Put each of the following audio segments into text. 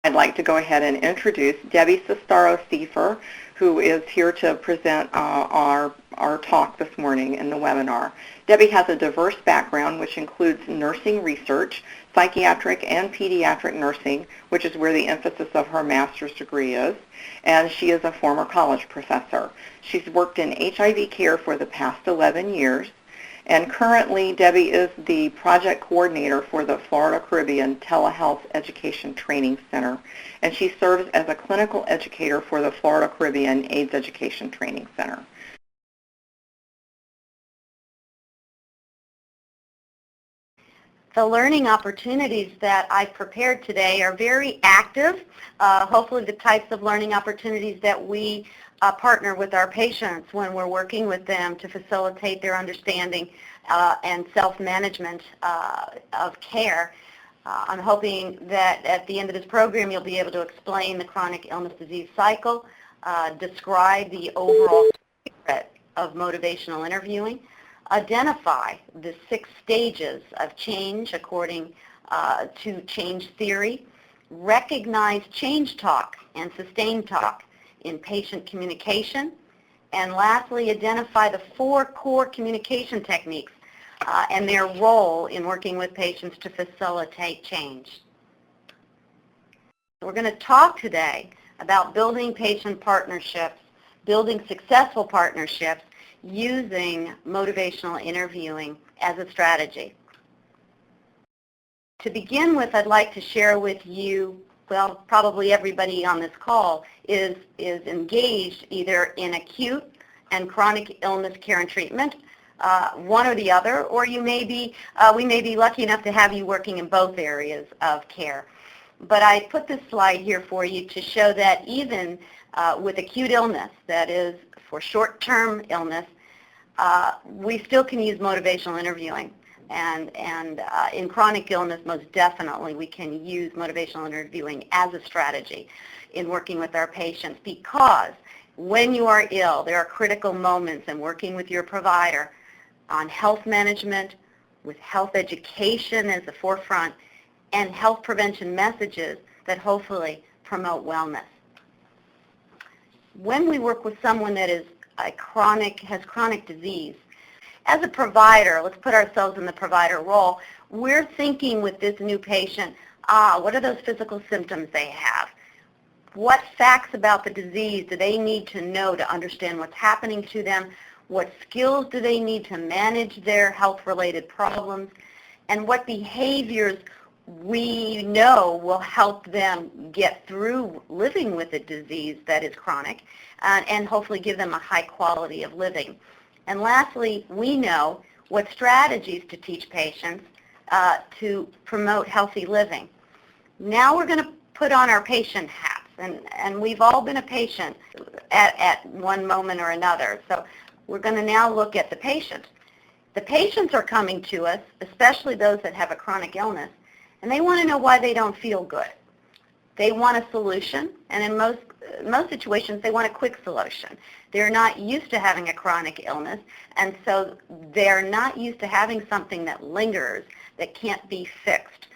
I'd like to go ahead and introduce Debbie Sestaro-Seifer, who is here to present our talk this morning in the webinar. Debbie has a diverse background which includes nursing research, psychiatric and pediatric nursing, which is where the emphasis of her master's degree is, and she is a former college professor. She's worked in HIV care for the past 11 years. And currently, Debbie is the project coordinator for the Florida Caribbean Telehealth Education Training Center, and she serves as a clinical educator for the Florida Caribbean AIDS Education Training Center. The learning opportunities that I've prepared today are very active, hopefully the types of learning opportunities that we partner with our patients when we're working with them to facilitate their understanding and self-management of care. I'm hoping that at the end of this program you'll be able to explain the chronic illness disease cycle, describe the overall secret of motivational interviewing, identify the 6 stages of change according to change theory, recognize change talk and sustained talk in patient communication, and lastly, identify the 4 core communication techniques and their role in working with patients to facilitate change. We're going to talk today about building patient partnerships, building successful partnerships using motivational interviewing as a strategy. To begin with, I'd like to share with you, well, probably everybody on this call is engaged either in acute and chronic illness care and treatment, one or the other, or you may be, we may be lucky enough to have you working in both areas of care. But I put this slide here for you to show that even with acute illness, that is for short-term illness, we still can use motivational interviewing. And in chronic illness, most definitely, we can use motivational interviewing as a strategy in working with our patients, because when you are ill, there are critical moments in working with your provider on health management, with health education as the forefront, and health prevention messages that hopefully promote wellness. When we work with someone that is has chronic disease, as a provider, let's put ourselves in the provider role, we're thinking with this new patient, what are those physical symptoms they have? What facts about the disease do they need to know to understand what's happening to them? What skills do they need to manage their health-related problems? And what behaviors we know will help them get through living with a disease that is chronic and hopefully give them a high quality of living. And lastly, we know what strategies to teach patients to promote healthy living. Now we're going to put on our patient hats, and we've all been a patient at one moment or another. So we're going to now look at the patient. The patients are coming to us, especially those that have a chronic illness, and they want to know why they don't feel good. They want a solution, and in most situations, they want a quick solution. They're not used to having a chronic illness, and so they're not used to having something that lingers, that can't be fixed.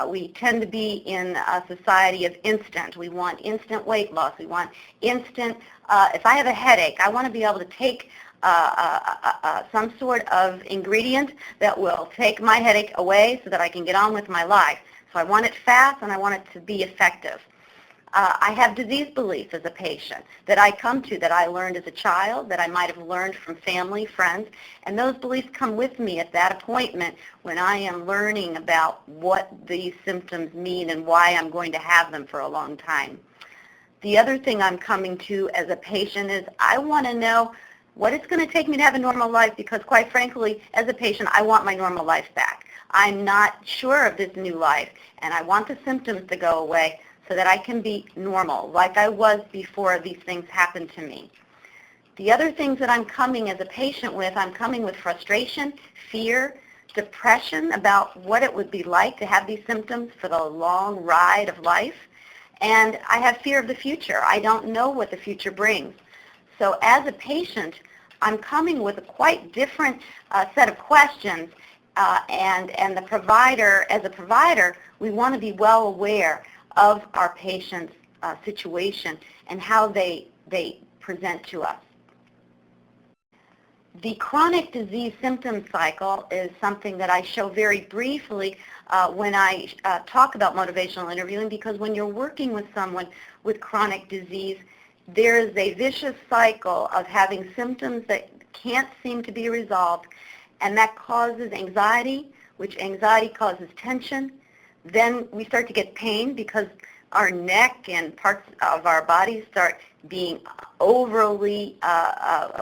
We tend to be in a society of instant. We want instant weight loss. We want instant, if I have a headache, I want to be able to take some sort of ingredient that will take my headache away so that I can get on with my life. So I want it fast and I want it to be effective. I have disease beliefs as a patient that I come to, that I learned as a child, that I might have learned from family, friends, and those beliefs come with me at that appointment when I am learning about what these symptoms mean and why I'm going to have them for a long time. The other thing I'm coming to as a patient is I want to know what it's going to take me to have a normal life, because quite frankly, as a patient, I want my normal life back. I'm not sure of this new life, and I want the symptoms to go away so that I can be normal, like I was before these things happened to me. The other things that I'm coming as a patient with, I'm coming with frustration, fear, depression about what it would be like to have these symptoms for the long ride of life, and I have fear of the future. I don't know what the future brings. So as a patient, I'm coming with a quite different set of questions, and the provider, as a provider, we want to be well aware of our patient's situation and how they present to us. The chronic disease symptom cycle is something that I show very briefly when I talk about motivational interviewing, because when you're working with someone with chronic disease, there is a vicious cycle of having symptoms that can't seem to be resolved, and that causes anxiety, which anxiety causes tension. Then we start to get pain because our neck and parts of our body start being overly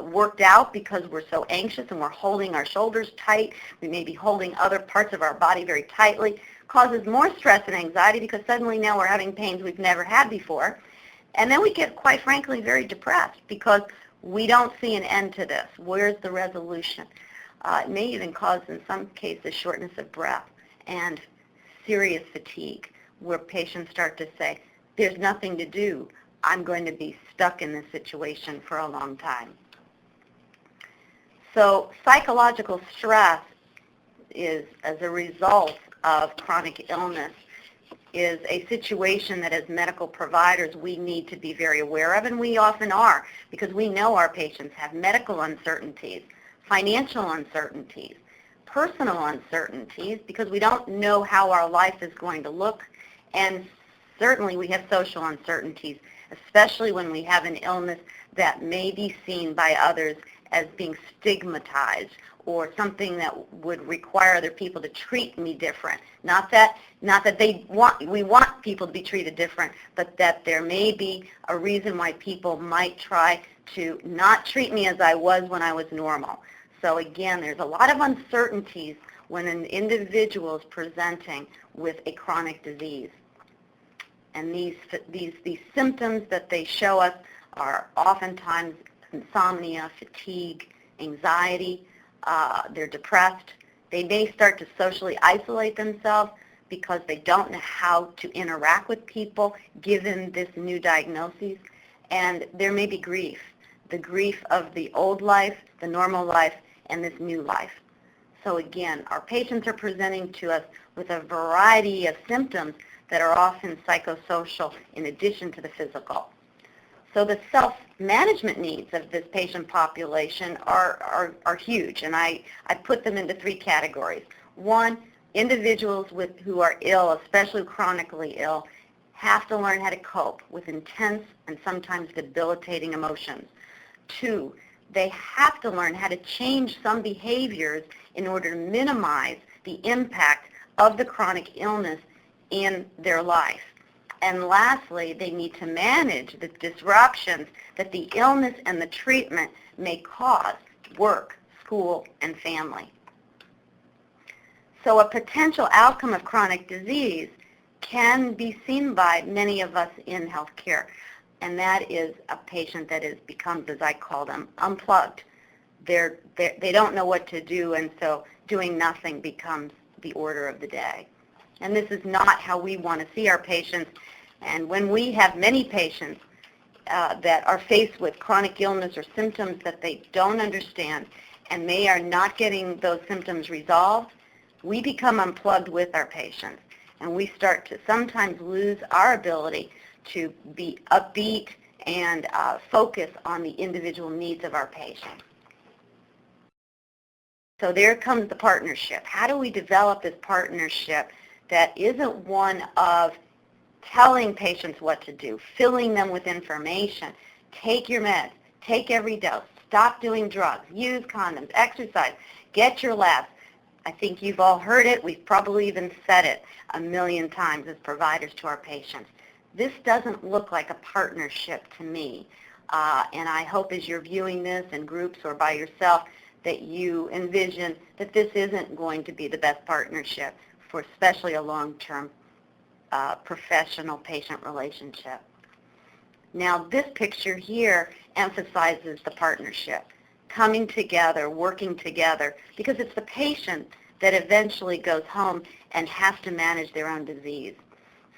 worked out because we're so anxious and we're holding our shoulders tight. We may be holding other parts of our body very tightly. Causes more stress and anxiety because suddenly now we're having pains we've never had before. And then we get, quite frankly, very depressed because we don't see an end to this. Where's the resolution? It may even cause, in some cases, shortness of breath and serious fatigue, where patients start to say, there's nothing to do. I'm going to be stuck in this situation for a long time. So psychological stress is, as a result of chronic illness, is a situation that as medical providers we need to be very aware of, and we often are, because we know our patients have medical uncertainties, financial uncertainties, personal uncertainties, because we don't know how our life is going to look, and certainly we have social uncertainties, especially when we have an illness that may be seen by others as being stigmatized or something that would require other people to treat me different. Not that we want people to be treated different, but that there may be a reason why people might try to not treat me as I was when I was normal. So again, there's a lot of uncertainties when an individual is presenting with a chronic disease. And these symptoms that they show us are oftentimes insomnia, fatigue, anxiety. They're depressed. They may start to socially isolate themselves because they don't know how to interact with people given this new diagnosis. And there may be grief, the grief of the old life, the normal life, and this new life. So again, our patients are presenting to us with a variety of symptoms that are often psychosocial in addition to the physical. So the self-management needs of this patient population are huge, and I put them into three categories. One, individuals who are ill, especially chronically ill, have to learn how to cope with intense and sometimes debilitating emotions. Two, they have to learn how to change some behaviors in order to minimize the impact of the chronic illness in their life. And lastly, they need to manage the disruptions that the illness and the treatment may cause work, school, and family. So a potential outcome of chronic disease can be seen by many of us in healthcare, and that is a patient that becomes, as I call them, unplugged. They don't know what to do, and so doing nothing becomes the order of the day. And this is not how we want to see our patients. And when we have many patients that are faced with chronic illness or symptoms that they don't understand, and they are not getting those symptoms resolved, we become unplugged with our patients. And we start to sometimes lose our ability to be upbeat and focus on the individual needs of our patients. So there comes the partnership. How do we develop this partnership that isn't one of telling patients what to do, filling them with information, take your meds, take every dose, stop doing drugs, use condoms, exercise, get your labs. I think you've all heard it. We've probably even said it a million times as providers to our patients. This doesn't look like a partnership to me. And I hope as you're viewing this in groups or by yourself that you envision that this isn't going to be the best partnership for especially a long-term professional patient relationship. Now this picture here emphasizes the partnership, coming together, working together, because it's the patient that eventually goes home and has to manage their own disease.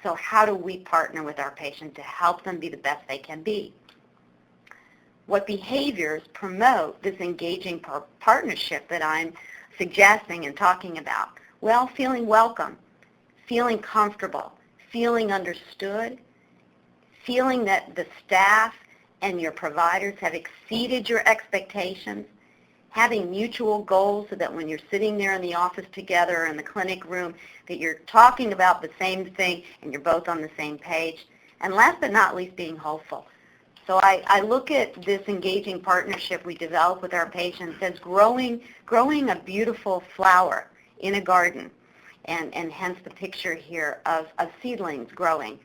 So how do we partner with our patient to help them be the best they can be? What behaviors promote this engaging partnership that I'm suggesting and talking about? Well, feeling welcome, feeling comfortable, feeling understood, feeling that the staff and your providers have exceeded your expectations, having mutual goals so that when you're sitting there in the office together or in the clinic room, that you're talking about the same thing and you're both on the same page. And last but not least, being hopeful. So I look at this engaging partnership we develop with our patients as growing a beautiful flower in a garden, and hence the picture here of seedlings growing.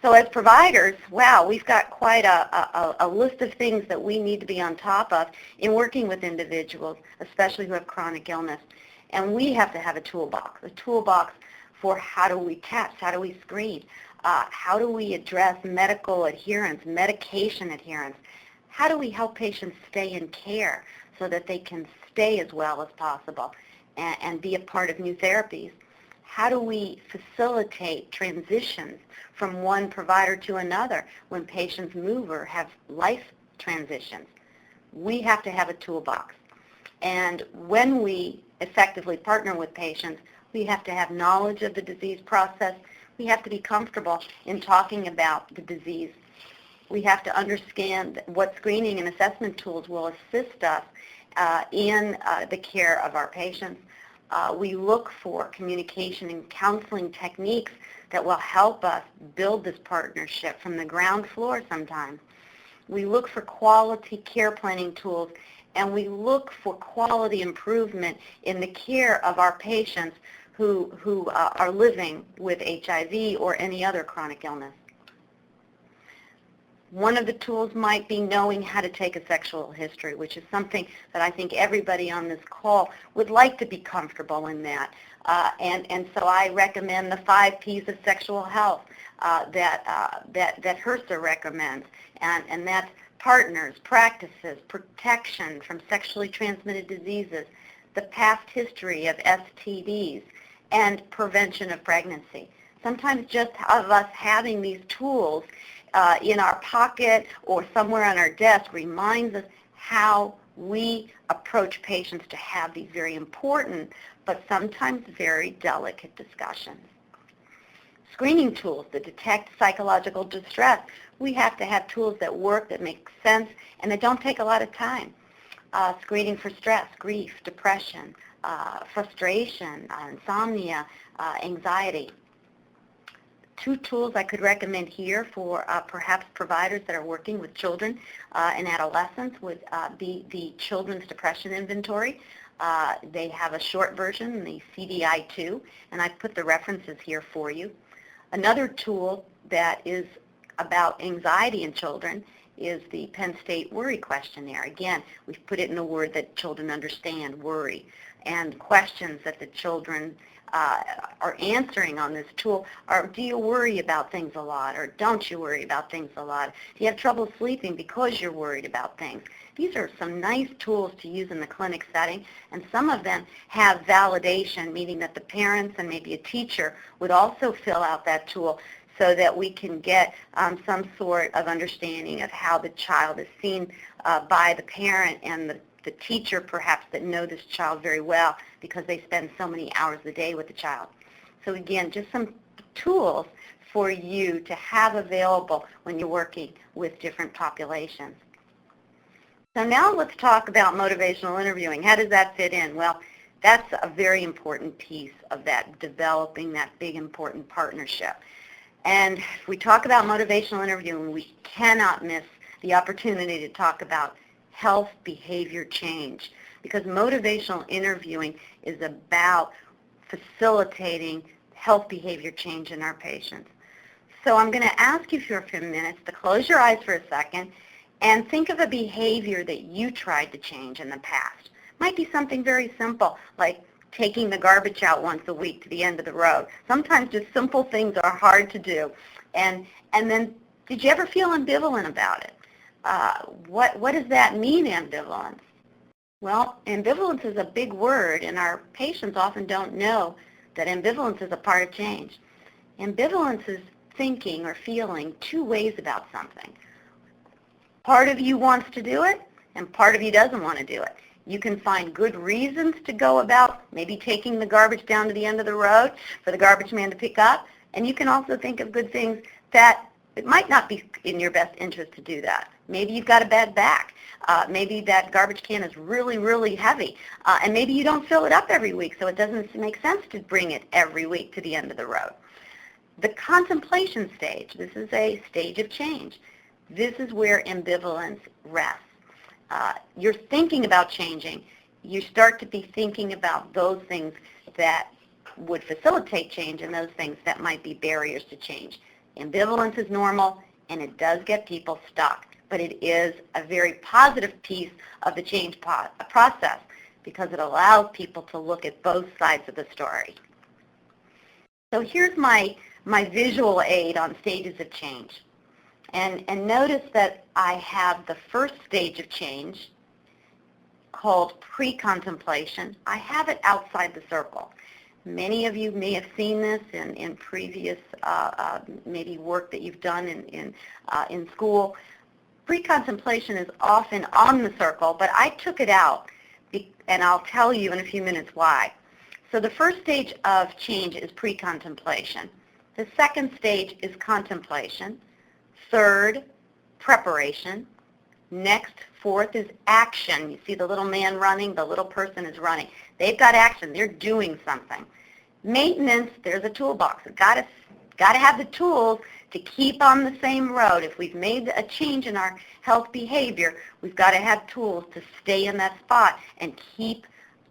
So as providers, wow, we've got quite a list of things that we need to be on top of in working with individuals, especially who have chronic illness. And we have to have a toolbox for how do we test, how do we screen, how do we address medical adherence, medication adherence, how do we help patients stay in care so that they can stay as well as possible and be a part of new therapies. How do we facilitate transitions from one provider to another when patients move or have life transitions? We have to have a toolbox. And when we effectively partner with patients, we have to have knowledge of the disease process. We have to be comfortable in talking about the disease. We have to understand what screening and assessment tools will assist us in the care of our patients. We look for communication and counseling techniques that will help us build this partnership from the ground floor sometimes. We look for quality care planning tools, and we look for quality improvement in the care of our patients who are living with HIV or any other chronic illness. One of the tools might be knowing how to take a sexual history, which is something that I think everybody on this call would like to be comfortable in that. And so I recommend the 5 Ps of sexual health that HRSA recommends, and that's partners, practices, protection from sexually transmitted diseases, the past history of STDs, and prevention of pregnancy. Sometimes just of us having these tools in our pocket or somewhere on our desk reminds us how we approach patients to have these very important but sometimes very delicate discussions. Screening tools that detect psychological distress. We have to have tools that work, that make sense, and that don't take a lot of time. Screening for stress, grief, depression, frustration, insomnia, anxiety. 2 tools I could recommend here for perhaps providers that are working with children and adolescents would be the Children's Depression Inventory. They have a short version, the CDI-2, and I've put the references here for you. Another tool that is about anxiety in children is the Penn State Worry Questionnaire. Again, we've put it in a word that children understand, worry, and questions that the children are answering on this tool are, do you worry about things a lot, or don't you worry about things a lot? Do you have trouble sleeping because you're worried about things? These are some nice tools to use in the clinic setting, and some of them have validation, meaning that the parents and maybe a teacher would also fill out that tool so that we can get some sort of understanding of how the child is seen by the parent and the teacher perhaps that know this child very well because they spend so many hours a day with the child. So again, just some tools for you to have available when you're working with different populations. So now let's talk about motivational interviewing. How does that fit in? Well, that's a very important piece of that, developing that big important partnership. And if we talk about motivational interviewing, we cannot miss the opportunity to talk about health behavior change, because motivational interviewing is about facilitating health behavior change in our patients. So I'm going to ask you for a few minutes to close your eyes for a second and think of a behavior that you tried to change in the past. Might be something very simple, like taking the garbage out once a week to the end of the road. Sometimes just simple things are hard to do. And then, did you ever feel ambivalent about it? What does that mean, ambivalence? Well, ambivalence is a big word, and our patients often don't know that ambivalence is a part of change. Ambivalence is thinking or feeling 2 ways about something. Part of you wants to do it, and part of you doesn't want to do it. You can find good reasons to go about maybe taking the garbage down to the end of the road for the garbage man to pick up, And you can also think of good things that it might not be in your best interest to do that. Maybe you've got a bad back. Maybe that garbage can is really, really heavy. And maybe you don't fill it up every week, so it doesn't make sense to bring it every week to the end of the road. The contemplation stage, this is a stage of change. This is where ambivalence rests. You're thinking about changing. You start to be thinking about those things that would facilitate change and those things that might be barriers to change. Ambivalence is normal, and it does get people stuck, but it is a very positive piece of the change process because it allows people to look at both sides of the story. So here's my visual aid on stages of change. And notice that I have the first stage of change called pre-contemplation. I have it outside the circle. Many of you may have seen this in previous maybe work that you've done in school. Pre-contemplation is often on the circle, but I took it out, and I'll tell you in a few minutes why. So the first stage of change is pre-contemplation. The second stage is contemplation. Third, preparation. Next, fourth is action. You see the little man running, the little person is running. They've got action. They're doing something. Maintenance, there's a toolbox. We've got to have the tools to keep on the same road. If we've made a change in our health behavior, we've got to have tools to stay in that spot and keep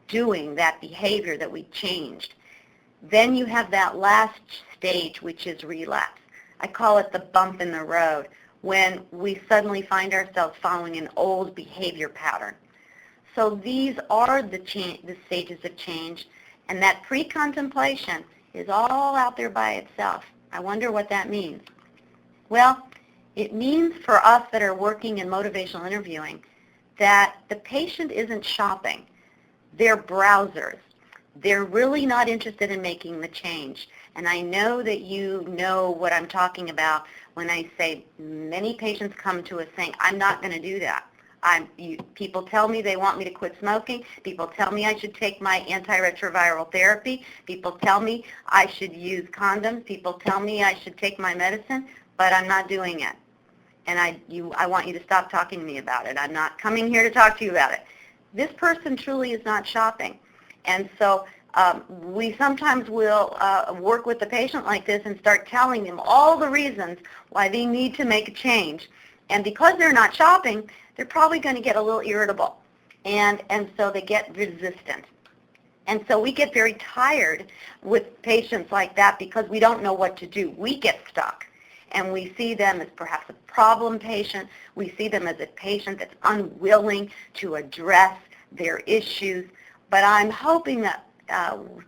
doing that behavior that we changed. Then you have that last stage, which is relapse. I call it the bump in the road, when we suddenly find ourselves following an old behavior pattern. So these are the stages of change, and that pre-contemplation is all out there by itself. I wonder what that means. Well, it means for us that are working in motivational interviewing that the patient isn't shopping. They're browsers. They're really not interested in making the change. And I know that you know what I'm talking about when I say many patients come to us saying, I'm not going to do that. People tell me they want me to quit smoking. People tell me I should take my antiretroviral therapy. People tell me I should use condoms. People tell me I should take my medicine, but I'm not doing it. And I want you to stop talking to me about it. I'm not coming here to talk to you about it. This person truly is not shopping. And so we sometimes will work with the patient like this and start telling them all the reasons why they need to make a change. And because they're not shopping, they're probably going to get a little irritable. And so they get resistant. And so we get very tired with patients like that because we don't know what to do. We get stuck. And we see them as perhaps a problem patient. We see them as a patient that's unwilling to address their issues. But I'm hoping that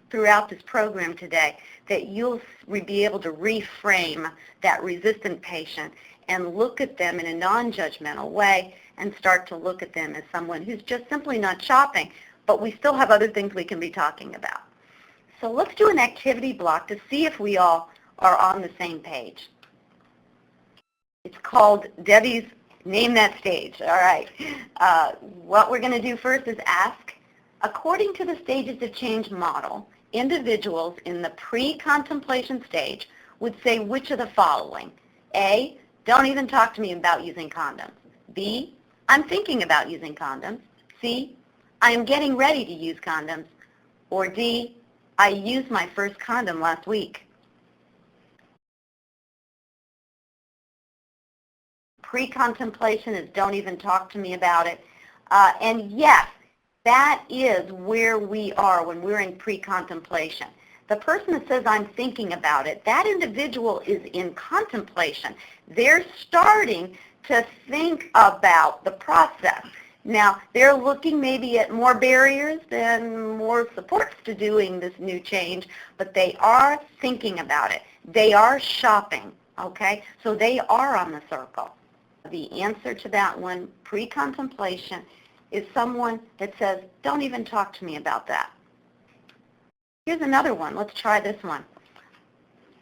throughout this program today that you'll be able to reframe that resistant patient and look at them in a non-judgmental way and start to look at them as someone who's just simply not shopping, but we still have other things we can be talking about. So let's do an activity block to see if we all are on the same page. It's called Debbie's Name That Stage. All right. What we're going to do first is ask, according to the stages of change model, individuals in the pre-contemplation stage would say which of the following? A, don't even talk to me about using condoms. B, I'm thinking about using condoms. C, I am getting ready to use condoms. Or D, I used my first condom last week. Pre-contemplation is don't even talk to me about it. And yes, that is where we are when we're in pre-contemplation. The person that says I'm thinking about it, that individual is in contemplation. They're starting to think about the process. Now, they're looking maybe at more barriers and more supports to doing this new change, but they are thinking about it. They are shopping, okay? So they are on the circle. The answer to that one, pre-contemplation, is someone that says, don't even talk to me about that. Here's another one. Let's try this one.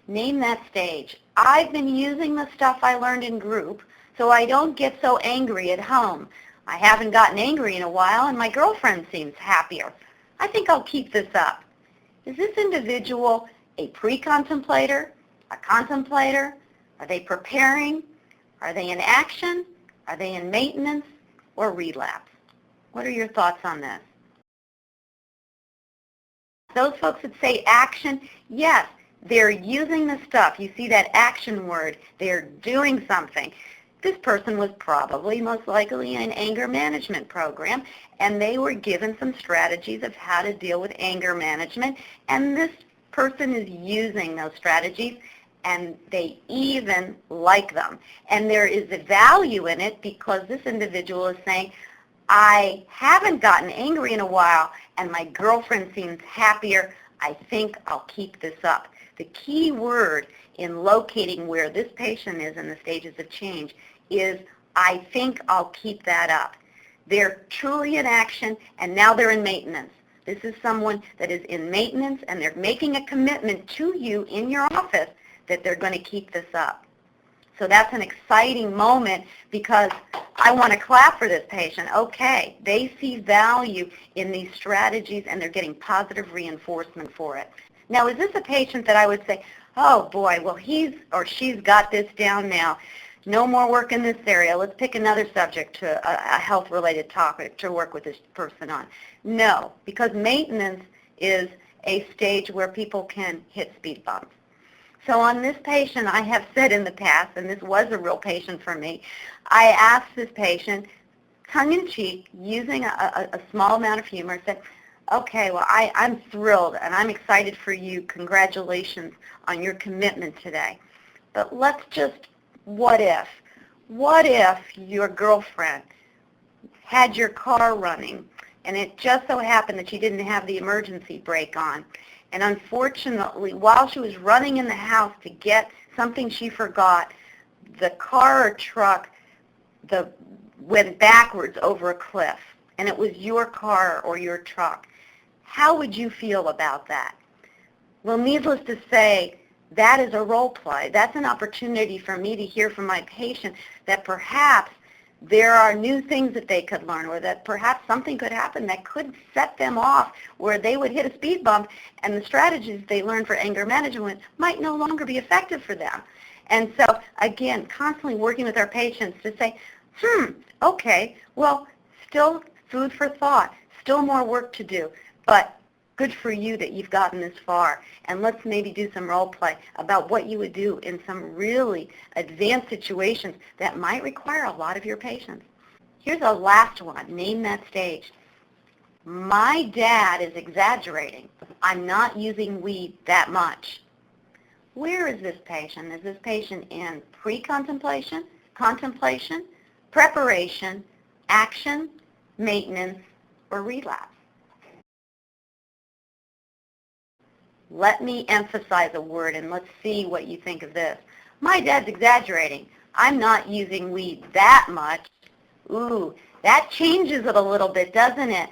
Name that stage. I've been using the stuff I learned in group so I don't get so angry at home. I haven't gotten angry in a while and my girlfriend seems happier. I think I'll keep this up. Is this individual a pre-contemplator a contemplator? Are they preparing? Are they in action? Are they in maintenance or relapse? What are your thoughts on this? Those folks that say action, yes, they're using the stuff. You see that action word. They're doing something. This person was probably most likely in an anger management program, and they were given some strategies of how to deal with anger management, and this person is using those strategies, and they even like them. And there is a value in it because this individual is saying, I haven't gotten angry in a while, and my girlfriend seems happier. I think I'll keep this up. The key word in locating where this patient is in the stages of change is, I think I'll keep that up. They're truly in action, and now they're in maintenance. This is someone that is in maintenance, and they're making a commitment to you in your office that they're going to keep this up. So that's an exciting moment because I want to clap for this patient. Okay, they see value in these strategies, and they're getting positive reinforcement for it. Now, is this a patient that I would say, oh boy, well he's or she's got this down now. No more work in this area. Let's pick another subject, to a health-related topic to work with this person on. No, because maintenance is a stage where people can hit speed bumps. So on this patient, I have said in the past, and this was a real patient for me, I asked this patient, tongue-in-cheek, using a small amount of humor, said, okay, well, I'm thrilled, and I'm excited for you. Congratulations on your commitment today. But let's just, what if? What if your girlfriend had your car running, and it just so happened that she didn't have the emergency brake on? And unfortunately, while she was running in the house to get something she forgot, the car or truck went backwards over a cliff, and it was your car or your truck. How would you feel about that? Well, needless to say, that is a role play. That's an opportunity for me to hear from my patient that perhaps there are new things that they could learn, or that perhaps something could happen that could set them off where they would hit a speed bump, and the strategies they learned for anger management might no longer be effective for them. And so, again, constantly working with our patients to say, okay, well, still food for thought, still more work to do, but good for you that you've gotten this far. And let's maybe do some role play about what you would do in some really advanced situations that might require a lot of your patience. Here's a last one. Name that stage. My dad is exaggerating. I'm not using weed that much. Where is this patient? Is this patient in pre-contemplation, contemplation, preparation, action, maintenance, or relapse? Let me emphasize a word, and let's see what you think of this. My dad's exaggerating. I'm not using weed that much. Ooh, that changes it a little bit, doesn't it?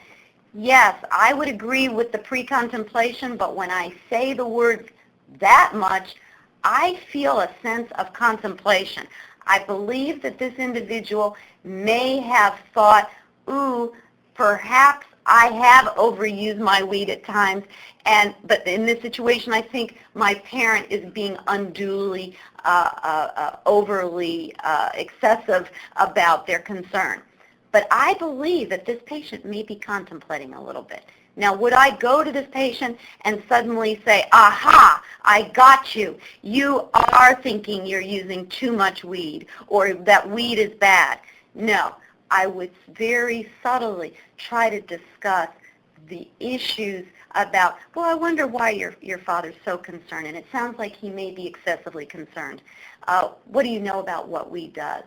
Yes, I would agree with the pre-contemplation, but when I say the words that much, I feel a sense of contemplation. I believe that this individual may have thought, ooh, perhaps I have overused my weed at times, but in this situation, I think my parent is being unduly, overly excessive about their concern. But I believe that this patient may be contemplating a little bit. Now, would I go to this patient and suddenly say, aha, I got you. You are thinking you're using too much weed, or that weed is bad? No. I would very subtly try to discuss the issues about, well, I wonder why your father's so concerned, and it sounds like he may be excessively concerned. What do you know about what weed does?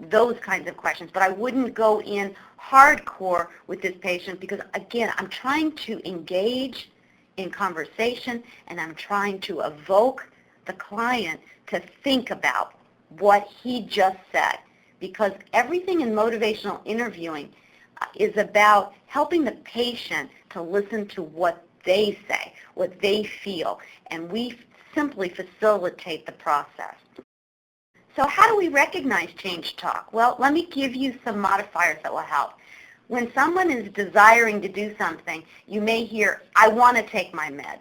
Those kinds of questions. But I wouldn't go in hardcore with this patient because, again, I'm trying to engage in conversation, and I'm trying to evoke the client to think about what he just said. Because everything in motivational interviewing is about helping the patient to listen to what they say, what they feel, and we simply facilitate the process. So how do we recognize change talk? Well, let me give you some modifiers that will help. When someone is desiring to do something, you may hear, I want to take my meds.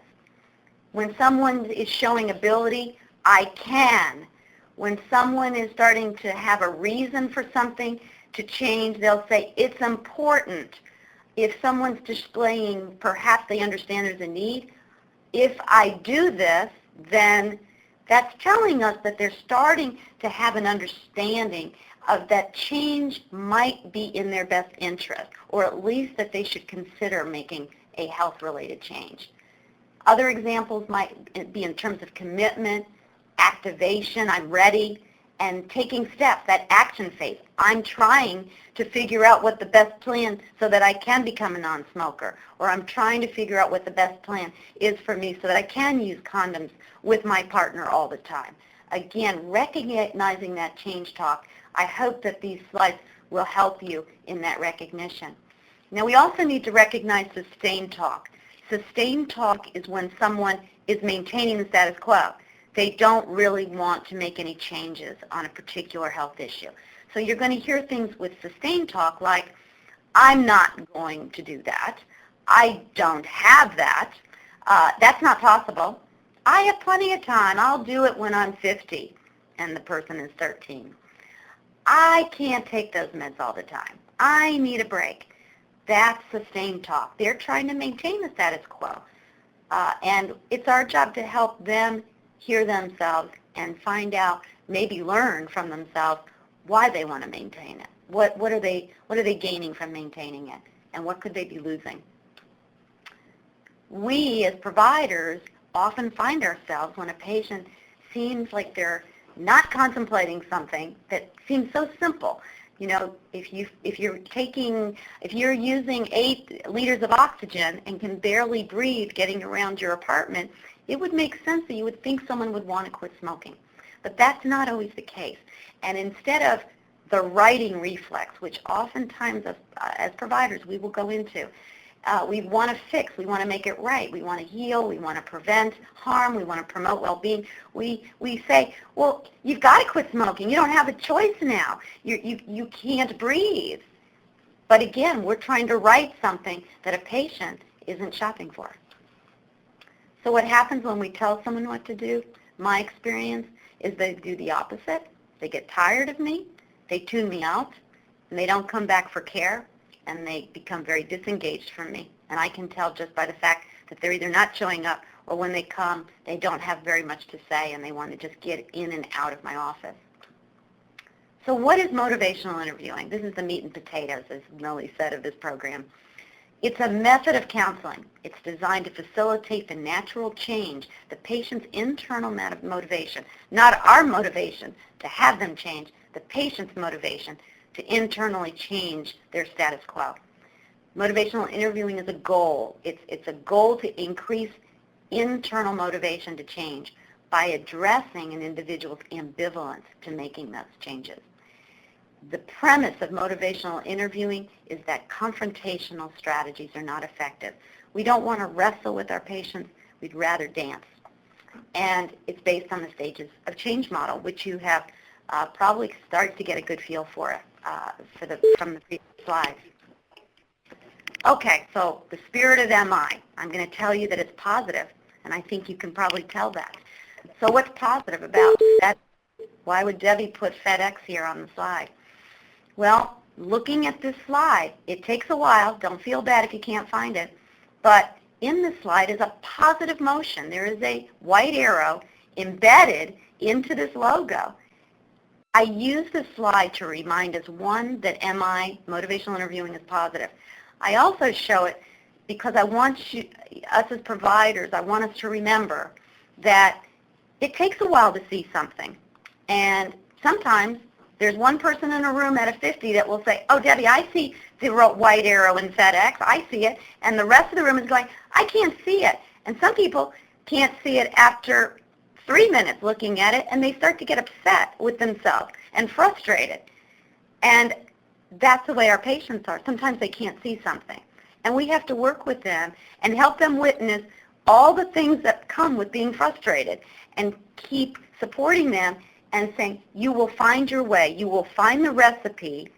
When someone is showing ability, I can. When someone is starting to have a reason for something to change, they'll say, it's important. If someone's displaying, perhaps they understand there's a need, if I do this, then that's telling us that they're starting to have an understanding of that change might be in their best interest, or at least that they should consider making a health-related change. Other examples might be in terms of commitment, activation, I'm ready, and taking steps, that action phase. I'm trying to figure out what the best plan so that I can become a non-smoker, or I'm trying to figure out what the best plan is for me so that I can use condoms with my partner all the time. Again, recognizing that change talk, I hope that these slides will help you in that recognition. Now, we also need to recognize sustained talk. Sustained talk is when someone is maintaining the status quo. They don't really want to make any changes on a particular health issue. So you're going to hear things with sustained talk like, I'm not going to do that. I don't have that. That's not possible. I have plenty of time. I'll do it when I'm 50 and the person is 13. I can't take those meds all the time. I need a break. That's sustained talk. They're trying to maintain the status quo. And it's our job to help them hear themselves and find out, maybe learn from themselves why they want to maintain it. What are they gaining from maintaining it? And what could they be losing? We as providers often find ourselves when a patient seems like they're not contemplating something that seems so simple. You know, if you're using 8 liters of oxygen and can barely breathe getting around your apartment, it would make sense that you would think someone would want to quit smoking. But that's not always the case. And instead of the righting reflex, which oftentimes as providers we will go into, we want to fix, we want to make it right, we want to heal, we want to prevent harm, we want to promote well-being. We say, well, you've got to quit smoking. You don't have a choice now. You can't breathe. But again, we're trying to right something that a patient isn't shopping for. So what happens when we tell someone what to do, my experience, is they do the opposite. They get tired of me, they tune me out, and they don't come back for care, and they become very disengaged from me. And I can tell just by the fact that they're either not showing up, or when they come, they don't have very much to say, and they want to just get in and out of my office. So what is motivational interviewing? This is the meat and potatoes, as Millie said, of this program. It's a method of counseling. It's designed to facilitate the natural change, the patient's internal motivation, not our motivation to have them change, the patient's motivation to internally change their status quo. Motivational interviewing is a goal. It's a goal to increase internal motivation to change by addressing an individual's ambivalence to making those changes. The premise of motivational interviewing is that confrontational strategies are not effective. We don't want to wrestle with our patients. We'd rather dance. And it's based on the stages of change model, which you have probably started to get a good feel for from the previous slides. Okay, so the spirit of MI. I'm going to tell you that it's positive, and I think you can probably tell that. So what's positive about that? Why would Debbie put FedEx here on the slide? Well, looking at this slide, it takes a while. Don't feel bad if you can't find it. But in this slide is a positive motion. There is a white arrow embedded into this logo. I use this slide to remind us, one, that MI, motivational interviewing, is positive. I also show it because I want us as providers, I want us to remember that it takes a while to see something. And sometimes there's one person in a room out of 50 that will say, oh, Debbie, I see the white arrow in FedEx. I see it. And the rest of the room is going, I can't see it. And some people can't see it after 3 minutes looking at it, and they start to get upset with themselves and frustrated. And that's the way our patients are. Sometimes they can't see something. And we have to work with them and help them witness all the things that come with being frustrated and keep supporting them and saying, you will find your way. You will find the recipe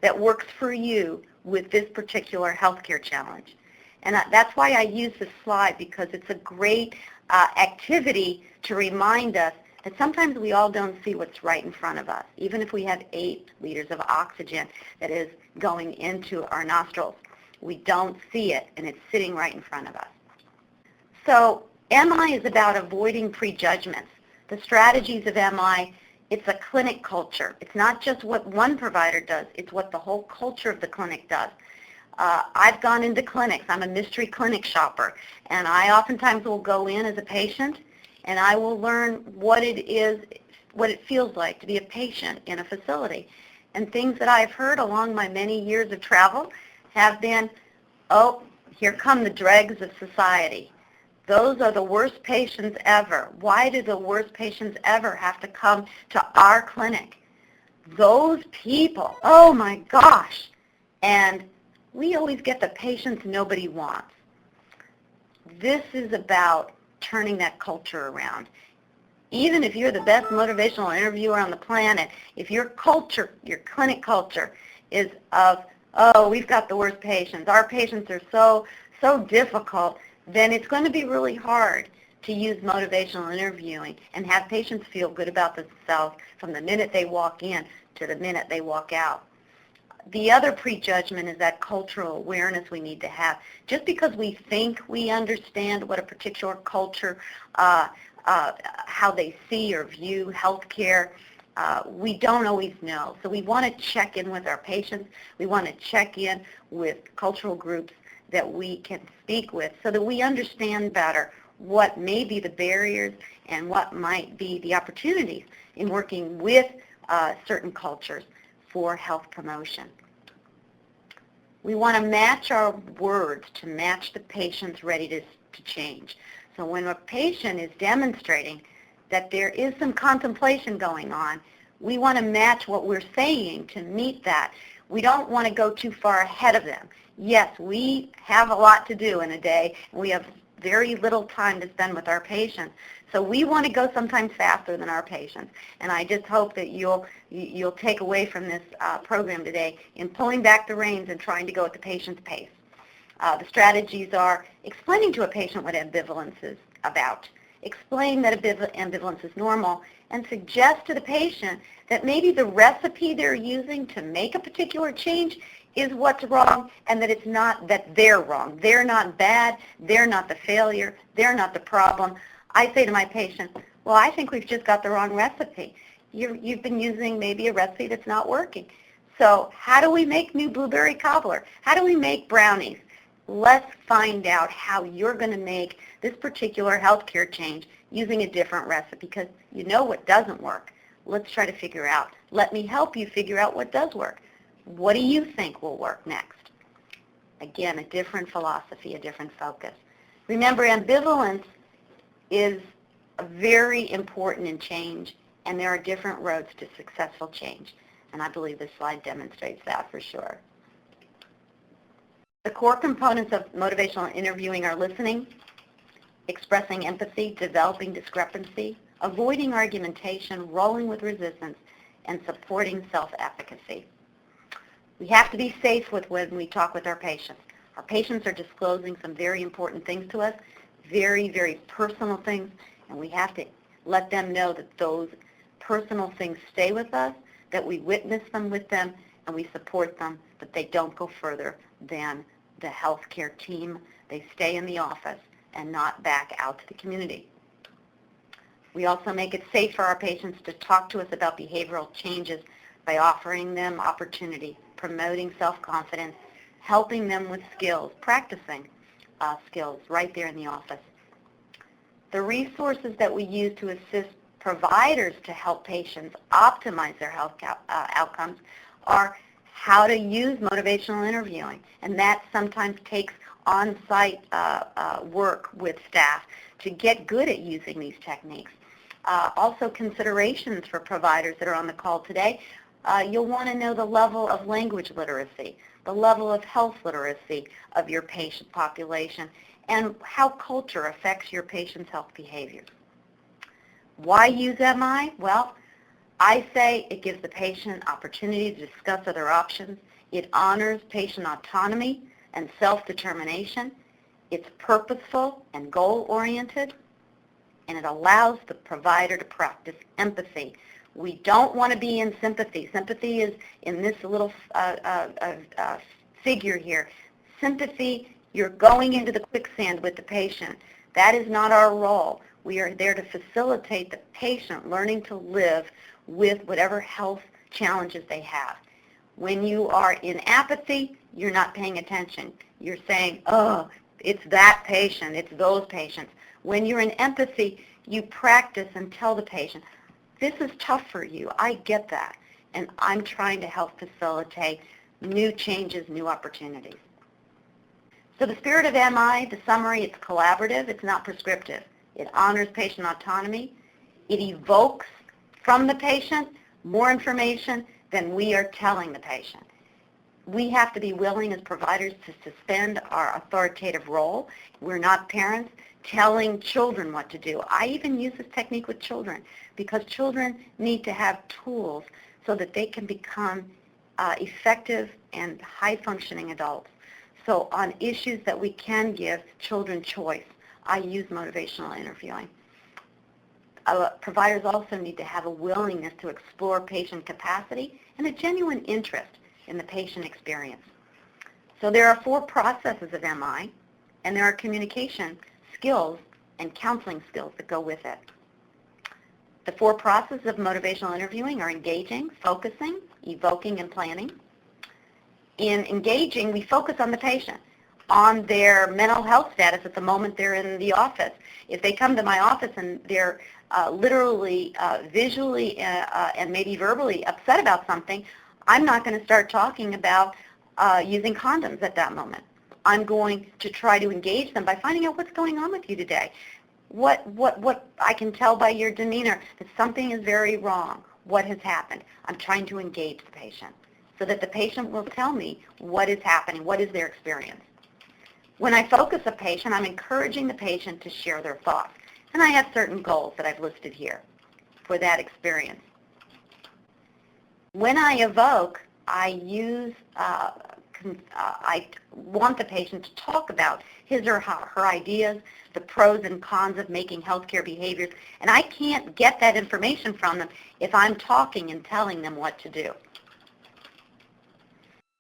that works for you with this particular healthcare challenge. And that's why I use this slide, because it's a great activity to remind us that sometimes we all don't see what's right in front of us, even if we have 8 liters of oxygen that is going into our nostrils. We don't see it, and it's sitting right in front of us. So MI is about avoiding prejudgments. The strategies of MI, it's a clinic culture. It's not just what one provider does, it's what the whole culture of the clinic does. I've gone into clinics. I'm a mystery clinic shopper, and I oftentimes will go in as a patient, and I will learn what it is, what it feels like to be a patient in a facility. And things that I've heard along my many years of travel have been, oh, here come the dregs of society. Those are the worst patients ever. Why do the worst patients ever have to come to our clinic? Those people, oh my gosh. And we always get the patients nobody wants. This is about turning that culture around. Even if you're the best motivational interviewer on the planet, if your culture, your clinic culture is of, oh, we've got the worst patients, our patients are so difficult, then it's going to be really hard to use motivational interviewing and have patients feel good about themselves from the minute they walk in to the minute they walk out. The other prejudgment is that cultural awareness we need to have. Just because we think we understand what a particular culture, how they see or view healthcare, we don't always know. So we want to check in with our patients. We want to check in with cultural groups that we can speak with so that we understand better what may be the barriers and what might be the opportunities in working with certain cultures for health promotion. We want to match our words to match the patient's ready to change. So when a patient is demonstrating that there is some contemplation going on, we want to match what we're saying to meet that. We don't want to go too far ahead of them. Yes, we have a lot to do in a day, and we have very little time to spend with our patients. So we want to go sometimes faster than our patients. And I just hope that you'll take away from this program today in pulling back the reins and trying to go at the patient's pace. The strategies are explaining to a patient what ambivalence is about, explain that ambivalence is normal, and suggest to the patient that maybe the recipe they're using to make a particular change is what's wrong, and that it's not that they're wrong. They're not bad. They're not the failure. They're not the problem. I say to my patients, well, I think we've just got the wrong recipe. You've been using maybe a recipe that's not working. So how do we make new blueberry cobbler? How do we make brownies? Let's find out how you're going to make this particular healthcare change using a different recipe, because you know what doesn't work. Let's try to figure out. Let me help you figure out what does work. What do you think will work next? Again, a different philosophy, a different focus. Remember, ambivalence is very important in change, and there are different roads to successful change. And I believe this slide demonstrates that for sure. The core components of motivational interviewing are listening, expressing empathy, developing discrepancy, avoiding argumentation, rolling with resistance, and supporting self-efficacy. We have to be safe with when we talk with our patients. Our patients are disclosing some very important things to us, very, very personal things, and we have to let them know that those personal things stay with us, that we witness them with them, and we support them, that they don't go further than the healthcare team. They stay in the office and not back out to the community. We also make it safe for our patients to talk to us about behavioral changes by offering them opportunity, promoting self-confidence, helping them with skills, practicing skills right there in the office. The resources that we use to assist providers to help patients optimize their health outcomes are how to use motivational interviewing, and that sometimes takes on-site work with staff to get good at using these techniques. Also, considerations for providers that are on the call today. You'll want to know the level of language literacy, the level of health literacy of your patient population, and how culture affects your patient's health behavior. Why use MI? Well, I say it gives the patient opportunity to discuss other options. It honors patient autonomy and self-determination. It's purposeful and goal-oriented. and it allows the provider to practice empathy. We don't want to be in sympathy. Sympathy is in this little figure here. Sympathy, you're going into the quicksand with the patient. That is not our role. We are there to facilitate the patient learning to live with whatever health challenges they have. When you are in apathy, you're not paying attention. You're saying, oh, it's that patient, it's those patients. When you're in empathy, you practice and tell the patient, this is tough for you, I get that, and I'm trying to help facilitate new changes, new opportunities. So the spirit of MI, the summary, it's collaborative, it's not prescriptive. It honors patient autonomy. It evokes from the patient more information than we are telling the patient. We have to be willing as providers to suspend our authoritative role. We're not parents telling children what to do. I even use this technique with children because children need to have tools so that they can become effective and high-functioning adults. So on issues that we can give children choice, I use motivational interviewing. Providers also need to have a willingness to explore patient capacity and a genuine interest in the patient experience. So there are 4 processes of MI, and there are communication skills and counseling skills that go with it. The 4 processes of motivational interviewing are engaging, focusing, evoking, and planning. In engaging, we focus on the patient, on their mental health status at the moment they're in the office. If they come to my office and they're literally, visually, and maybe verbally upset about something, I'm not going to start talking about using condoms at that moment. I'm going to try to engage them by finding out what's going on with you today. What I can tell by your demeanor that something is very wrong. What has happened? I'm trying to engage the patient so that the patient will tell me what is happening, what is their experience. When I focus a patient, I'm encouraging the patient to share their thoughts. And I have certain goals that I've listed here for that experience. When I evoke, I want the patient to talk about his or her ideas, the pros and cons of making healthcare behaviors, and I can't get that information from them if I'm talking and telling them what to do.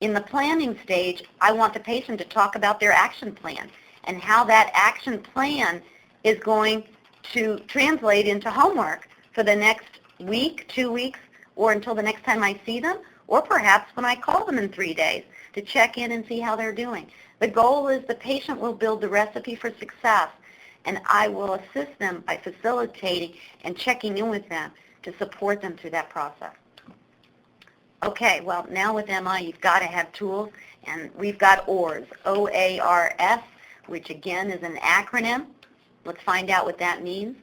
In the planning stage, I want the patient to talk about their action plan and how that action plan is going to translate into homework for the next week, 2 weeks, or until the next time I see them, or perhaps when I call them in 3 days to check in and see how they're doing. The goal is the patient will build the recipe for success, and I will assist them by facilitating and checking in with them to support them through that process. Okay, well, now with MI, you've got to have tools, and we've got OARS, O-A-R-S, which again is an acronym. Let's find out what that means.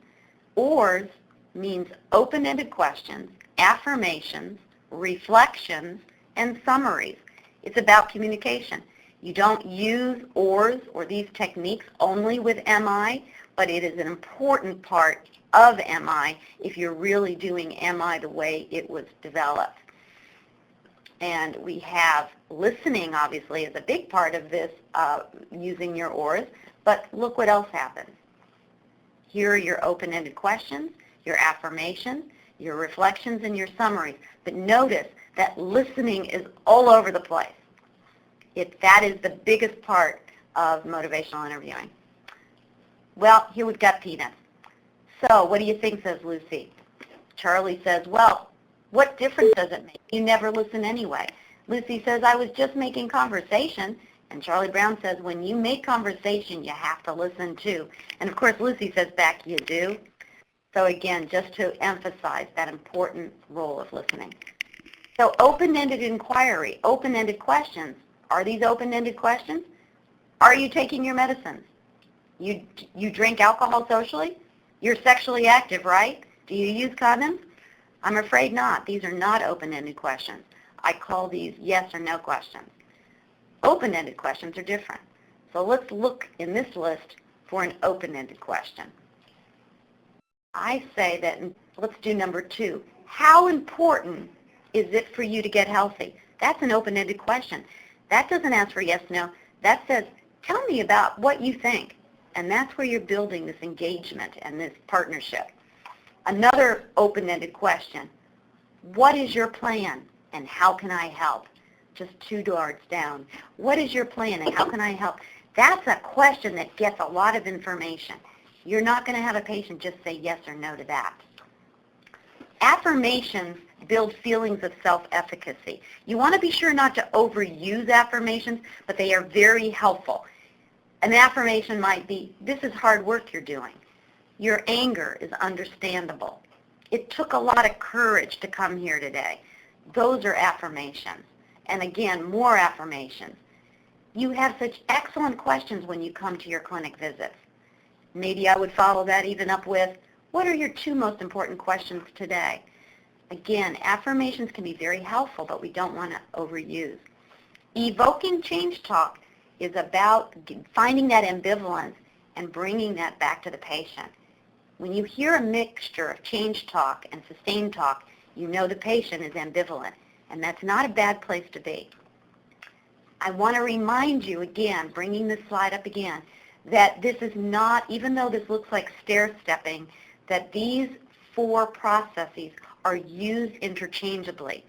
OARS means open-ended questions, affirmations, reflections, and summaries. It's about communication. You don't use OARS or these techniques only with MI, but it is an important part of MI if you're really doing MI the way it was developed. And we have listening, obviously, as a big part of this using your OARS, but look what else happens. Here are your open-ended questions, your affirmations, your reflections, and your summaries. But notice that listening is all over the place. That is the biggest part of motivational interviewing. Well, here we've got Peanuts. So what do you think, says Lucy? Charlie says, well, what difference does it make? You never listen anyway. Lucy says, I was just making conversation. And Charlie Brown says, when you make conversation, you have to listen too. And of course, Lucy says back, you do. So again, just to emphasize that important role of listening. So open-ended inquiry, open-ended questions. Are these open-ended questions? Are you taking your medicines? You drink alcohol socially? You're sexually active, right? Do you use condoms? I'm afraid not. These are not open-ended questions. I call these yes or no questions. Open-ended questions are different. So let's look in this list for an open-ended question. I say that, let's do number 2. How important is it for you to get healthy? That's an open-ended question. That doesn't ask for yes, no. That says, tell me about what you think. And that's where you're building this engagement and this partnership. Another open-ended question, what is your plan and how can I help? Just 2 doors down. What is your plan and how can I help? That's a question that gets a lot of information. You're not going to have a patient just say yes or no to that. Affirmations build feelings of self-efficacy. You want to be sure not to overuse affirmations, but they are very helpful. An affirmation might be, this is hard work you're doing. Your anger is understandable. It took a lot of courage to come here today. Those are affirmations. And again, more affirmations. You have such excellent questions when you come to your clinic visits. Maybe I would follow that even up with, what are your 2 most important questions today? Again, affirmations can be very helpful, but we don't want to overuse. Evoking change talk is about finding that ambivalence and bringing that back to the patient. When you hear a mixture of change talk and sustained talk, you know the patient is ambivalent, and that's not a bad place to be. I want to remind you again, bringing this slide up again, that this is not, even though this looks like stair-stepping, that these 4 processes are used interchangeably.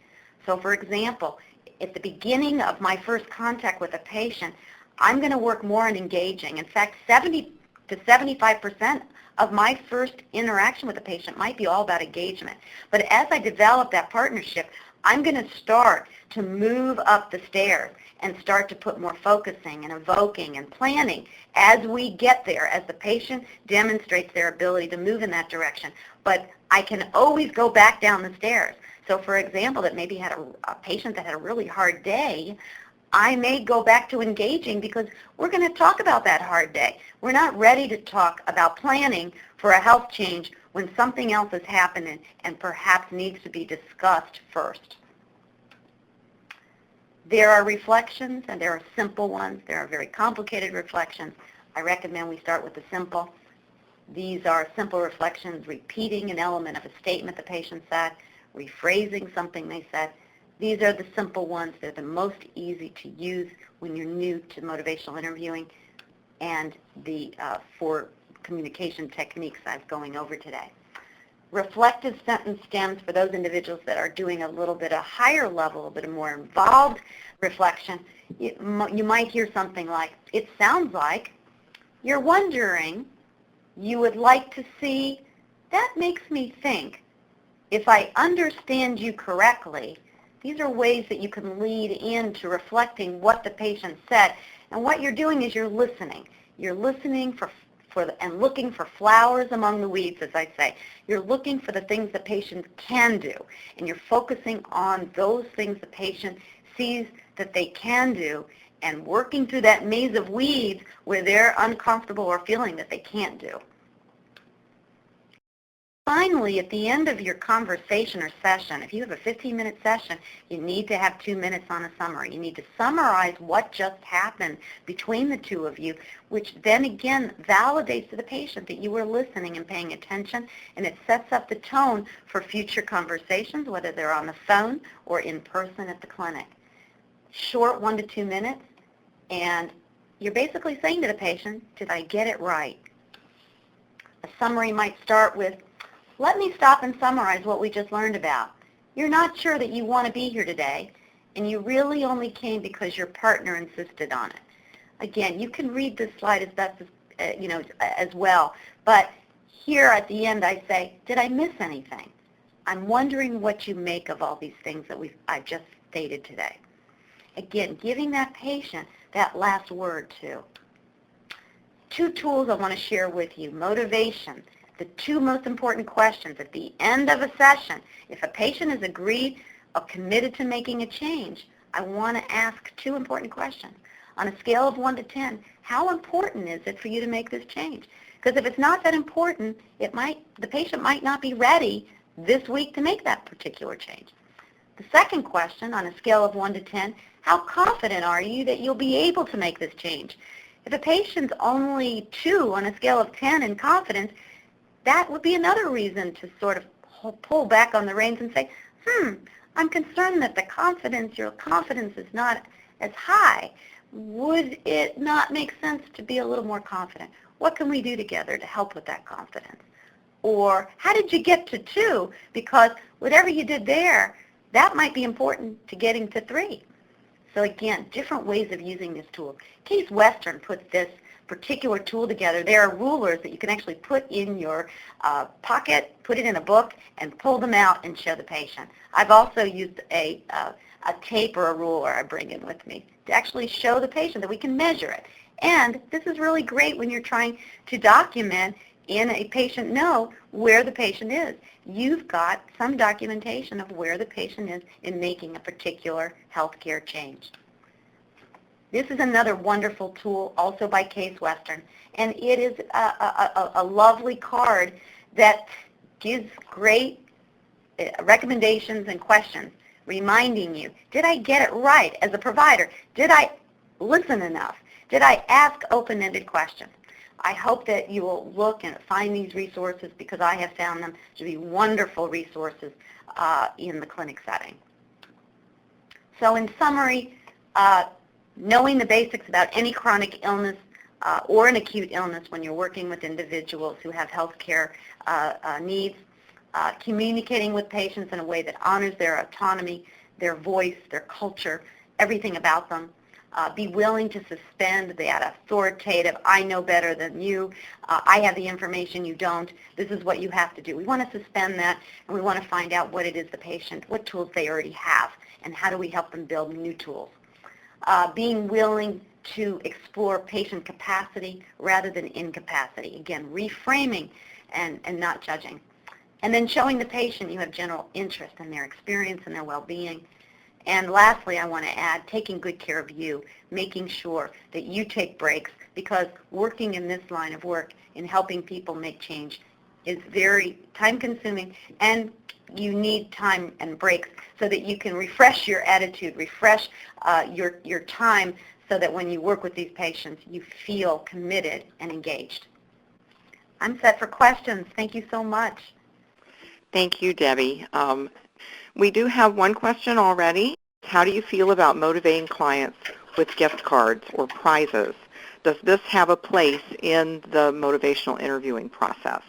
So for example, at the beginning of my first contact with a patient, I'm going to work more on engaging. In fact, 70 to 75% of my first interaction with a patient might be all about engagement. But as I develop that partnership, I'm going to start to move up the stairs and start to put more focusing and evoking and planning as we get there, as the patient demonstrates their ability to move in that direction. But I can always go back down the stairs. So for example, that maybe had a patient that had a really hard day, I may go back to engaging because we're going to talk about that hard day. We're not ready to talk about planning for a health change when something else is happening and perhaps needs to be discussed first. There are reflections and there are simple ones. There are very complicated reflections. I recommend we start with the simple. These are simple reflections, repeating an element of a statement the patient said, rephrasing something they said. These are the simple ones. They're the most easy to use when you're new to motivational interviewing, and the 4 communication techniques I'm going over today. Reflective sentence stems for those individuals that are doing a little bit of higher level, a bit of more involved reflection. You might hear something like, it sounds like you're wondering, you would like to see, that makes me think, if I understand you correctly. These are ways that you can lead into reflecting what the patient said. And what you're doing is you're listening. You're listening and looking for flowers among the weeds, as I say. You're looking for the things the patient can do. And you're focusing on those things the patient sees that they can do and working through that maze of weeds where they're uncomfortable or feeling that they can't do. Finally, at the end of your conversation or session, if you have a 15-minute session, you need to have 2 minutes on a summary. You need to summarize what just happened between the 2 of you, which then again validates to the patient that you were listening and paying attention, and it sets up the tone for future conversations, whether they're on the phone or in person at the clinic. Short 1 to 2 minutes, and you're basically saying to the patient, did I get it right? A summary might start with, let me stop and summarize what we just learned about. You're not sure that you want to be here today, and you really only came because your partner insisted on it. Again, you can read this slide as best as, as well, but here at the end I say, did I miss anything? I'm wondering what you make of all these things that I've just stated today. Again, giving that patient that last word too. 2 tools I want to share with you. Motivation. The 2 most important questions at the end of a session. If a patient has agreed or committed to making a change, I want to ask 2 important questions. On a scale of 1 to 10, how important is it for you to make this change? Because if it's not that important, the patient might not be ready this week to make that particular change. The second question, on a scale of 1 to 10, how confident are you that you'll be able to make this change? If a patient's only 2 on a scale of 10 in confidence, that would be another reason to sort of pull back on the reins and say, I'm concerned that your confidence is not as high. Would it not make sense to be a little more confident? What can we do together to help with that confidence? Or how did you get to 2? Because whatever you did there, that might be important to getting to 3. So again, different ways of using this tool. Case Western puts this particular tool together. There are rulers that you can actually put in your pocket, put it in a book, and pull them out and show the patient. I've also used a tape or a ruler I bring in with me to actually show the patient that we can measure it. And this is really great when you're trying to document in a patient note where the patient is. You've got some documentation of where the patient is in making a particular healthcare change. This is another wonderful tool, also by Case Western, and it is a lovely card that gives great recommendations and questions, reminding you, did I get it right as a provider? Did I listen enough? Did I ask open-ended questions? I hope that you will look and find these resources, because I have found them to be wonderful resources in the clinic setting. So in summary, knowing the basics about any chronic illness or an acute illness when you're working with individuals who have health care needs, communicating with patients in a way that honors their autonomy, their voice, their culture, everything about them. Be willing to suspend that authoritative, I know better than you, I have the information you don't, this is what you have to do. We want to suspend that, and we want to find out what it is the patient, what tools they already have, and how do we help them build new tools. Being willing to explore patient capacity rather than incapacity. Again, reframing and not judging. And then showing the patient you have general interest in their experience and their well-being. And lastly, I want to add, taking good care of you, making sure that you take breaks, because working in this line of work in helping people make change is very time-consuming, and you need time and breaks so that you can refresh your attitude, refresh your time, so that when you work with these patients, you feel committed and engaged. I'm set for questions. Thank you so much. Thank you, Debbie. We do have one question already. How do you feel about motivating clients with gift cards or prizes? Does this have a place in the motivational interviewing process?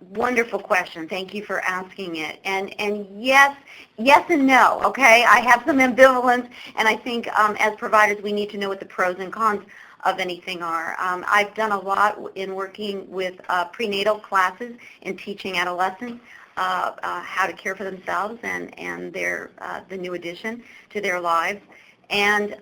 Wonderful question. Thank you for asking it. And yes and no, okay? I have some ambivalence, and I think as providers we need to know what the pros and cons of anything are. I've done a lot in working with prenatal classes and teaching adolescents how to care for themselves and the new addition to their lives. And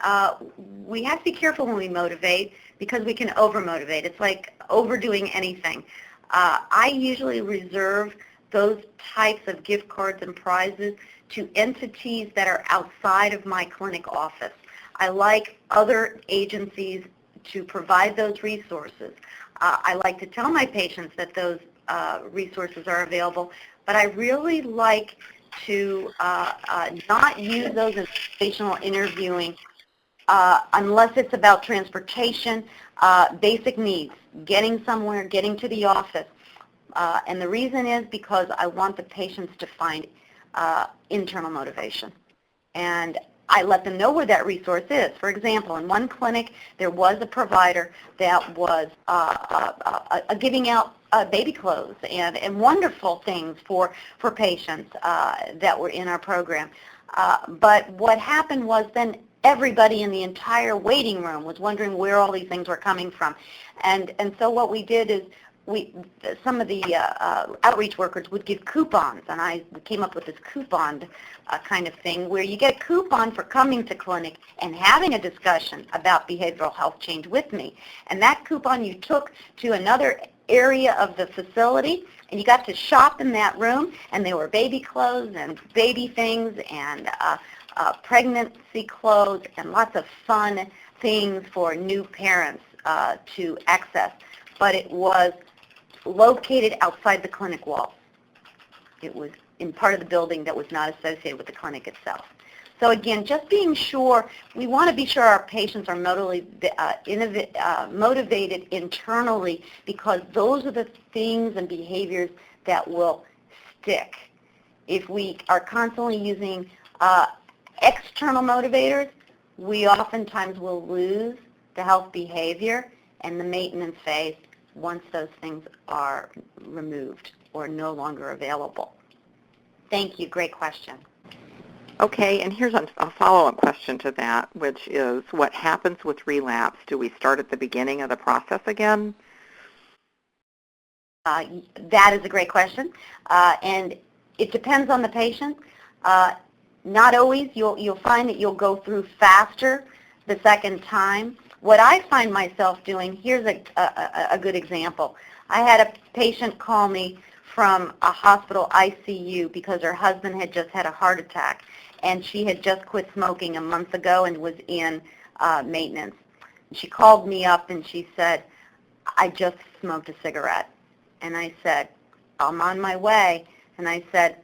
we have to be careful when we motivate, because we can over-motivate. It's like overdoing anything. I usually reserve those types of gift cards and prizes to entities that are outside of my clinic office. I like other agencies to provide those resources. I like to tell my patients that those resources are available, but I really like to not use those in motivational interviewing unless it's about transportation, basic needs, getting somewhere, getting to the office. And the reason is because I want the patients to find internal motivation. And I let them know where that resource is. For example, in one clinic, there was a provider that was giving out baby clothes and wonderful things for patients that were in our program. But what happened was then everybody in the entire waiting room was wondering where all these things were coming from. And so what we did is some of the outreach workers would give coupons, and I came up with this coupon kind of thing where you get a coupon for coming to clinic and having a discussion about behavioral health change with me. And that coupon you took to another area of the facility, and you got to shop in that room, and there were baby clothes and baby things and pregnancy clothes and lots of fun things for new parents to access. But it was located outside the clinic walls. It was in part of the building that was not associated with the clinic itself. So again, just being sure, we want to be sure our patients are motivated internally, because those are the things and behaviors that will stick. If we are constantly using external motivators, we oftentimes will lose the health behavior, and the maintenance phase once those things are removed or no longer available. Thank you. Great question. Okay, and here's a follow-up question to that, which is what happens with relapse? Do we start at the beginning of the process again? That is a great question, and it depends on the patient. Not always. You'll find that you'll go through faster the second time. What I find myself doing, here's a good example. I had a patient call me from a hospital ICU because her husband had just had a heart attack, and she had just quit smoking a month ago and was in maintenance. She called me up and she said, I just smoked a cigarette. And I said, I'm on my way. And I said,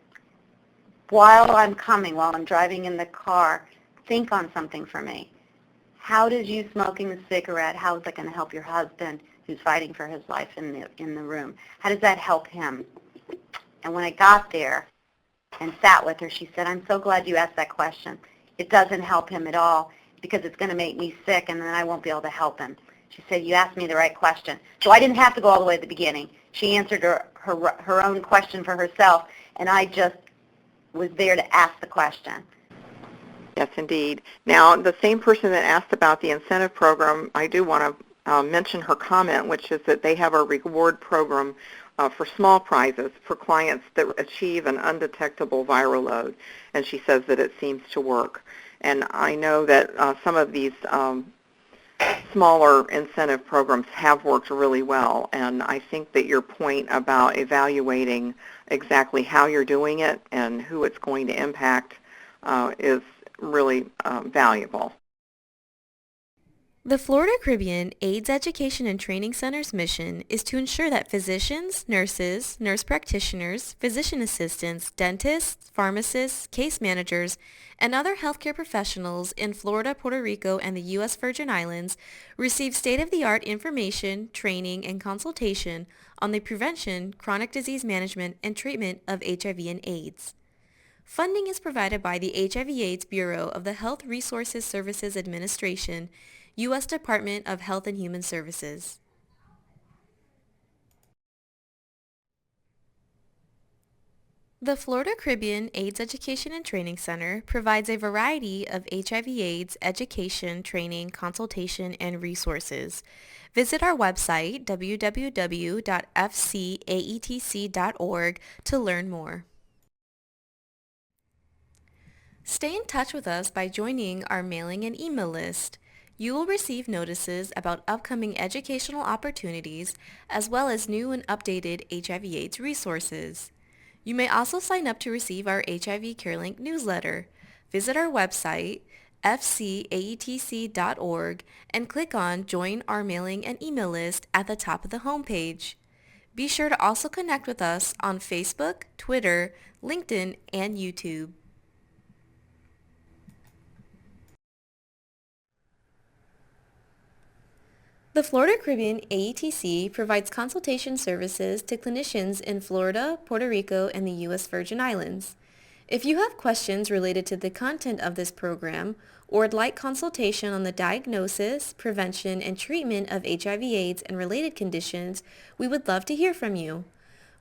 while I'm driving in the car, think on something for me. How does you smoking the cigarette, how is that going to help your husband who's fighting for his life in the room? How does that help him? And when I got there and sat with her, she said, I'm so glad you asked that question. It doesn't help him at all because it's going to make me sick and then I won't be able to help him. She said, you asked me the right question. So I didn't have to go all the way to the beginning. She answered her own question for herself, and I just was there to ask the question. Yes, indeed. Now, the same person that asked about the incentive program, I do want to mention her comment, which is that they have a reward program for small prizes for clients that achieve an undetectable viral load, and she says that it seems to work. And I know that some of these smaller incentive programs have worked really well, and I think that your point about evaluating exactly how you're doing it and who it's going to impact is really valuable. The Florida Caribbean AIDS Education and Training Center's mission is to ensure that physicians, nurses, nurse practitioners, physician assistants, dentists, pharmacists, case managers, and other healthcare professionals in Florida, Puerto Rico, and the U.S. Virgin Islands receive state-of-the-art information, training, and consultation on the prevention, chronic disease management, and treatment of HIV and AIDS. Funding is provided by the HIV/AIDS Bureau of the Health Resources Services Administration, U.S. Department of Health and Human Services. The Florida Caribbean AIDS Education and Training Center provides a variety of HIV/AIDS education, training, consultation, and resources. Visit our website, www.fcaetc.org, to learn more. Stay in touch with us by joining our mailing and email list. You will receive notices about upcoming educational opportunities as well as new and updated HIV/AIDS resources. You may also sign up to receive our HIV CareLink newsletter. Visit our website, FCAETC.org, and click on Join Our Mailing and Email List at the top of the homepage. Be sure to also connect with us on Facebook, Twitter, LinkedIn, and YouTube. The Florida Caribbean AETC provides consultation services to clinicians in Florida, Puerto Rico, and the U.S. Virgin Islands. If you have questions related to the content of this program or would like consultation on the diagnosis, prevention, and treatment of HIV/AIDS and related conditions, we would love to hear from you.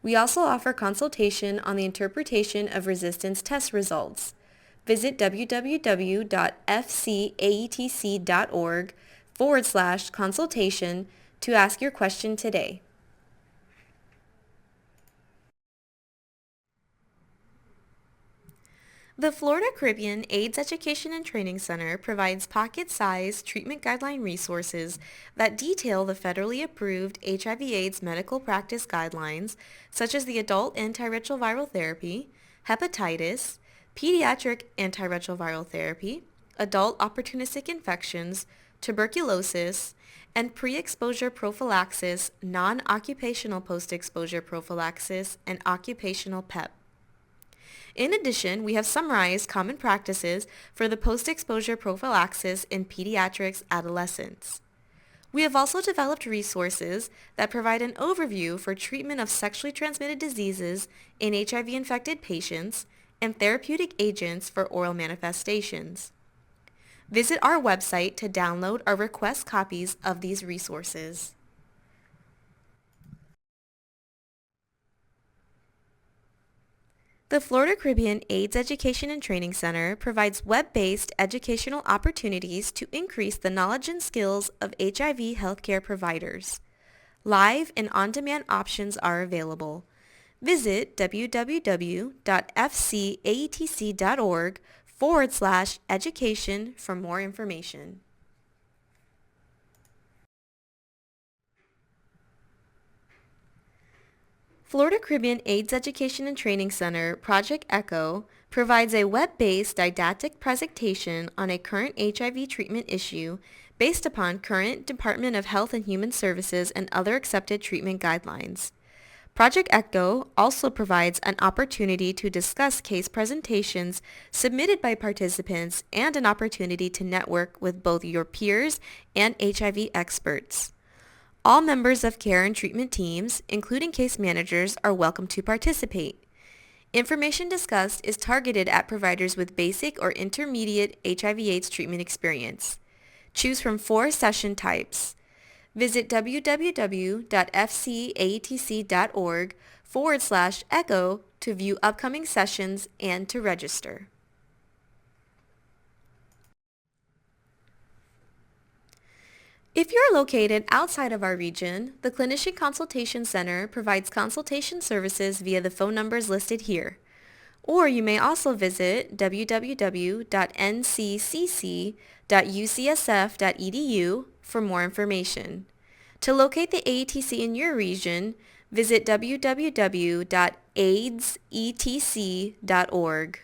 We also offer consultation on the interpretation of resistance test results. Visit www.fcaetc.org/consultation to ask your question today. The Florida Caribbean AIDS Education and Training Center provides pocket-sized treatment guideline resources that detail the federally approved HIV/AIDS medical practice guidelines, such as the adult antiretroviral therapy, hepatitis, pediatric antiretroviral therapy, adult opportunistic infections, tuberculosis, and pre-exposure prophylaxis, non-occupational post-exposure prophylaxis, and occupational PEP. In addition, we have summarized common practices for the post-exposure prophylaxis in pediatrics adolescents. We have also developed resources that provide an overview for treatment of sexually transmitted diseases in HIV-infected patients and therapeutic agents for oral manifestations. Visit our website to download or request copies of these resources. The Florida Caribbean AIDS Education and Training Center provides web-based educational opportunities to increase the knowledge and skills of HIV healthcare providers. Live and on-demand options are available. Visit www.fcaetc.org/education for more information. Florida Caribbean AIDS Education and Training Center, Project ECHO, provides a web-based didactic presentation on a current HIV treatment issue based upon current Department of Health and Human Services and other accepted treatment guidelines. Project ECHO also provides an opportunity to discuss case presentations submitted by participants and an opportunity to network with both your peers and HIV experts. All members of care and treatment teams, including case managers, are welcome to participate. Information discussed is targeted at providers with basic or intermediate HIV/AIDS treatment experience. Choose from 4 session types. Visit www.fcaetc.org/echo to view upcoming sessions and to register. If you're located outside of our region, the Clinician Consultation Center provides consultation services via the phone numbers listed here. Or you may also visit www.nccc.ucsf.edu for more information. To locate the AETC in your region, visit www.aidsetc.org.